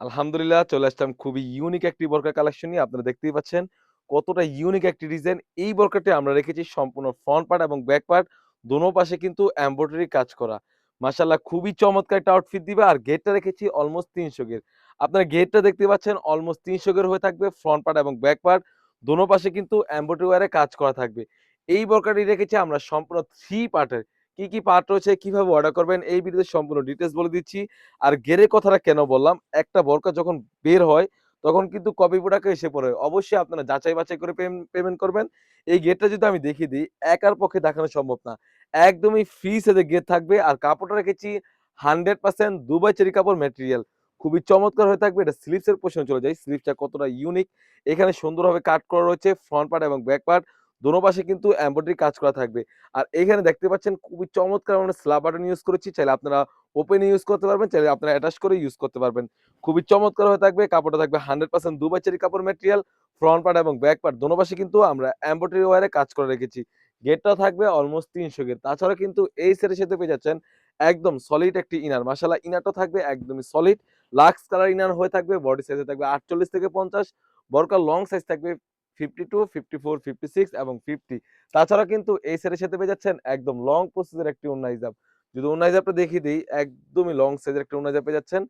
আলহামদুলিল্লাহ চলে আসলাম খুবই ইউনিক একটি বোরকা কালেকশন নিয়ে। আপনারা দেখতেই পাচ্ছেন কতটা ইউনিক একটি ডিজাইন। এই বোরকাটি আমরা রেখেছি সম্পূর্ণ ফ্রন্ট পার্ট এবং ব্যাক পার্ট দোনো পাশে কিন্তু এমব্রয়ডারি কাজ করা। মাশাআল্লাহ খুবই চমৎকার একটা আউটফিট দিবে। আর গেটটা রেখেছি অলমোস্ট ৩০০ গের। আপনারা গেটটা দেখতে পাচ্ছেন অলমোস্ট ৩০০ গের হয়ে থাকবে। ফ্রন্ট পার্ট এবং ব্যাক পার্ট দোনো পাশে কিন্তু এমব্রয়ডারি ওয়্যারে কাজ করা থাকবে। এই বোরকাটি রেখেছি আমরা সম্পূর্ণ 3 পার্টের। কি পার্ট রয়েছে, কিভাবে অর্ডার করবেন এই ভিডিওতে সম্পূর্ণ ডিটেইলস বলে দিচ্ছি। আর গেরের কথাটা কেন বললাম? একটা বোরকা যখন বের হয়, তখন কিন্তু কপি প্রোডাক্ট এসে পড়ে। অবশ্যই আপনারা যাচাই বাছাই করে পেমেন্ট করবেন। এই গেটটা যদি আমি দেখিয়ে দিই, একার পক্ষে দেখানো সম্ভব না। একদমই ফ্রি সাইজের গেট থাকবে। আর কাপড়টা রেখেছি 100% দুবাই চেরি কাপড় ম্যাটেরিয়াল। খুবই চমৎকার হয়ে থাকবে। এটা স্লিভস এর পোরশনে চলে যাই। স্লিভসটা কতটা ইউনিক। এখানে সুন্দরভাবে কাট করা রয়েছে ফ্রন্ট পার্ট এবং ব্যাক পার্ট। দোনো পাশে কিন্তু এমব্রয়ডারি কাজ করা থাকবে। আর এখানে দেখতে পাচ্ছেন খুবই চমৎকার আমরা স্ল্যাব বাটন ইউজ করেছি। চাইলে আপনারা ওপেন ইউজ করতে পারবেন, চাইলে আপনারা অ্যাটাচ করে ইউজ করতে পারবেন। খুবই চমৎকার হয়ে থাকবে। কাপড়টা থাকবে 100% দুবাই চেরি কাপড় ম্যাটেরিয়াল। ফ্রন্ট পার্ট এবং ব্যাক পার্ট দোনো পাশে কিন্তু আমরা এমব্রয়ডারি ওয়্যারে কাজ করে রেখেছি। গেটটাও থাকবে অলমোস্ট ৩০০ গেট। তাছাড়া কিন্তু এই সেটের সাথে পেয়ে যাচ্ছেন একদম সলিড একটি ইনার। মাশাআল্লাহ ইনারটাও থাকবে একদমই সলিড। লাক্স কালার ইনার হয়ে থাকবে। বডি সাইজে থাকবে ৪৮ থেকে ৫০। বরকার লং সাইজ থাকবে 52, 54, 56 এবং 50। তাছাড়া কিন্তু এই সেটের সাথে পেয়ে যাচ্ছেন একদম লং প্রসেসের একটি ওড়না হিজাব। যদি ওড়না হিজাবটা দেখিয়ে দেই, একদমই লং সাইজের একটা ওড়না হিজাব পেয়ে যাচ্ছেন।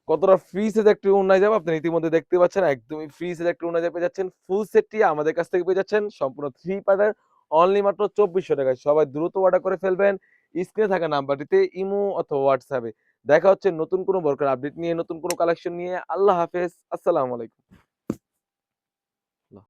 কতটা ফ্রি সাইজের একটি ওড়না হিজাব আপনারা ইতিমধ্যে দেখতে পাচ্ছেন। একদমই ফ্রি সাইজের একটা ওড়না হিজাব পেয়ে যাচ্ছেন। ফুল সেটটি আমাদের কাছ থেকে পেয়ে যাচ্ছেন সম্পূর্ণ 3 পার্টের অনলি মাত্র ২৪০০ টাকায়। সবাই দ্রুত অর্ডার করে ফেলবেন। স্ক্রিনে থাকা নাম্বারটিতে ইমো অথবা হোয়াটসঅ্যাপে। দেখা হচ্ছে নতুন কোনো বোরকার আপডেট নিয়ে, নতুন কোনো কালেকশন নিয়ে। আল্লাহ হাফেজ। আসসালামু আলাইকুম।